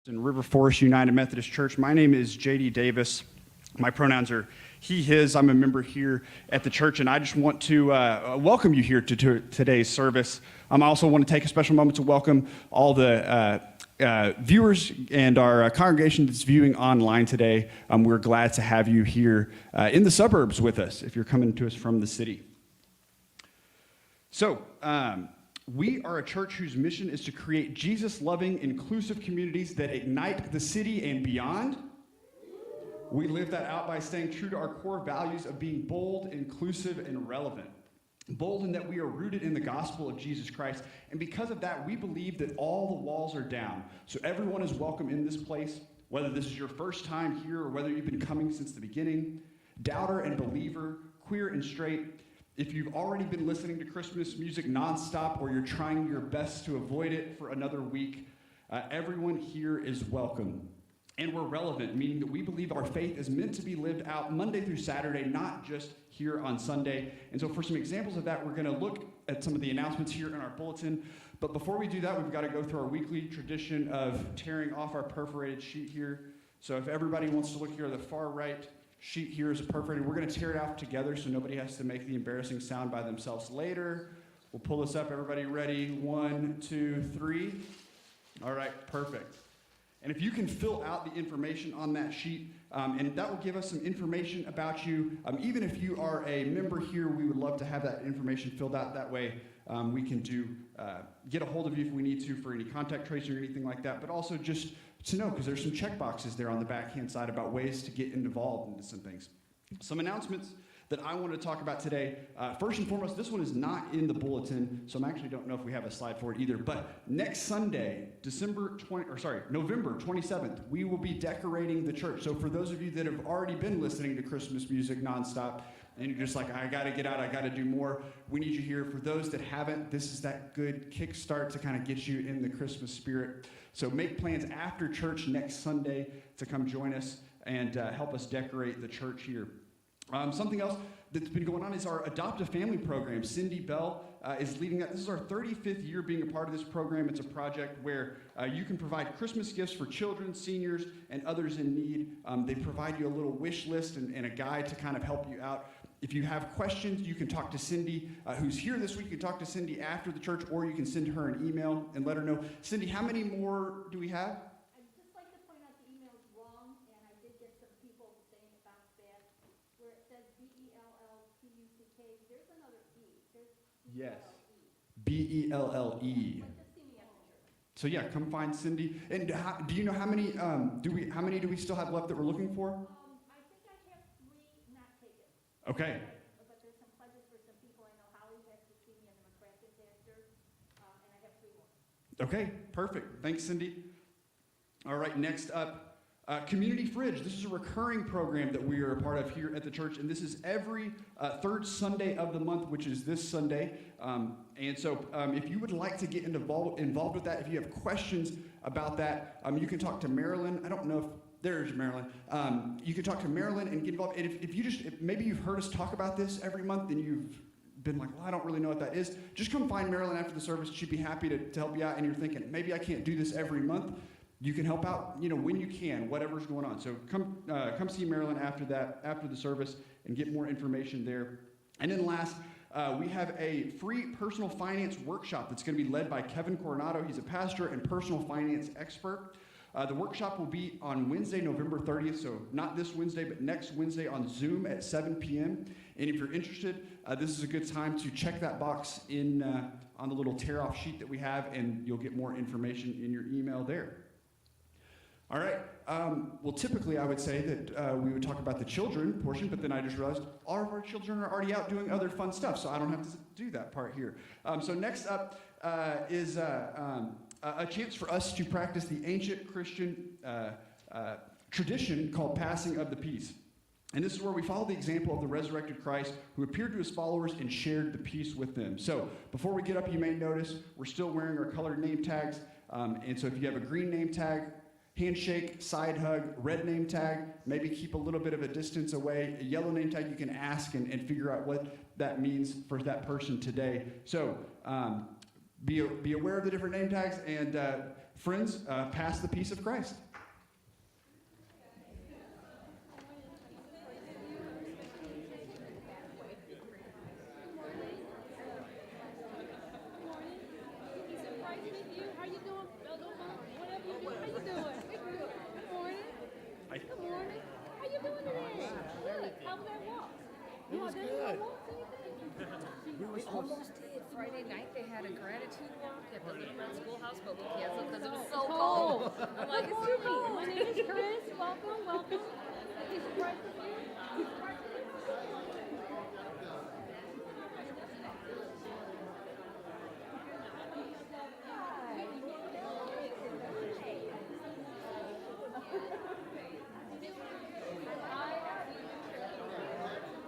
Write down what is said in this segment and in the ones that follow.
in River Forest United Methodist Church. My name is J.D. Davis. My pronouns are he, his. I'm a member here at the church, and I just want to welcome you here to today's service. I also want to take a special moment to welcome all the viewers and our congregation that's viewing online today. We're glad to have you here in the suburbs with us if you're coming to us from the city. So, we are a church whose mission is to create Jesus-loving, inclusive communities that ignite the city and beyond. We live that out by staying true to our core values of being bold, inclusive, and relevant. Bold in that we are rooted in the gospel of Jesus Christ, and because of that, we believe that all the walls are down, so everyone is welcome in this place, whether this is your first time here or whether you've been coming since the beginning, doubter and believer, queer and straight. If you've already been listening to Christmas music nonstop or you're trying your best to avoid it for another week, everyone here is welcome. And we're relevant, meaning that we believe our faith is meant to be lived out Monday through Saturday, not just here on Sunday. And so for some examples of that, we're going to look at some of the announcements here in our bulletin. But before we do that, we've got to go through our weekly tradition of tearing off our perforated sheet here. So if everybody wants to look here, the far right sheet here is perforated. We're going to tear it off together so nobody has to make the embarrassing sound by themselves later. We'll pull this up. Everybody ready? 1, 2, 3. All right, perfect. And if you can fill out the information on that sheet, and that will give us some information about you. Even if you are a member here, we would love to have that information filled out. That way we can get a hold of you if we need to for any contact tracing or anything like that, but also just to know, because there's some check boxes there on the back-hand side about ways to get involved into some things. Some announcements that I want to talk about today. First and foremost, this one is not in the bulletin, so I actually don't know if we have a slide for it either, but next Sunday, November 27th, we will be decorating the church. So for those of you that have already been listening to Christmas music nonstop, and you're just like, I got to get out, I got to do more, we need you here. For those that haven't, this is that good kickstart to kind of get you in the Christmas spirit. So make plans after church next Sunday to come join us and help us decorate the church here. Something else that's been going on is our Adopt a Family program. Cindy Bell is leading that. This is our 35th year being a part of this program. It's a project where you can provide Christmas gifts for children, seniors, and others in need. They provide you a little wish list and a guide to kind of help you out. If you have questions, you can talk to Cindy, who's here this week. You can talk to Cindy after the church, or you can send her an email and let her know. Cindy, how many more do we have? I'd just like to point out the email's wrong, and I did get some people saying it bounced back. Where it says B-E-L-L-T-U-C-K, there's another E. There's B-E-L-L-E. Yes. B-E-L-L-E. But just see me after church. So yeah, come find Cindy. And do you know how many do we still have left that we're looking for? I think I have 3 not taken. Okay. But there's some pledges for some people. I know Holly has to see me in the McCracken disaster, and I have 3 more. Okay, perfect. Thanks, Cindy. All right, next up, Community Fridge. This is a recurring program that we are a part of here at the church, and this is every third Sunday of the month, which is this Sunday. And so if you would like to get involved with that, if you have questions about that, you can talk to Marilyn. I don't know if there's Marilyn. You can talk to Marilyn and get involved. And if maybe you've heard us talk about this every month and you've been like, well, I don't really know what that is, just come find Marilyn after the service. She'd be happy to help you out. And you're thinking, maybe I can't do this every month. You can help out, when you can, whatever's going on. So come see Marilyn after the service, and get more information there. And then last, we have a free personal finance workshop that's going to be led by Kevin Coronado. He's a pastor and personal finance expert. The workshop will be on Wednesday, November 30th, so not this Wednesday, but next Wednesday on Zoom at 7 p.m. And if you're interested, this is a good time to check that box on the little tear-off sheet that we have, and you'll get more information in your email there. All right. Well, typically I would say that we would talk about the children portion, but then I just realized all of our children are already out doing other fun stuff, so I don't have to do that part here. So next up is a chance for us to practice the ancient Christian tradition called passing of the peace. And this is where we follow the example of the resurrected Christ who appeared to his followers and shared the peace with them. So before we get up, you may notice we're still wearing our colored name tags. And so if you have a green name tag, handshake, side hug, red name tag, maybe keep a little bit of a distance away. A yellow name tag, you can ask and figure out what that means for that person today. So be aware of the different name tags, and friends, pass the peace of Christ. We almost did. Friday night they had a gratitude walk at the Limitless Schoolhouse, but we canceled because it was so cold. I'm like, it's too cold. My name is Chris. Welcome, welcome. He's right with you.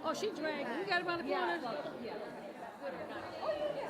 Oh, she dragged. You got him on the corner. Yeah. Oh, yes.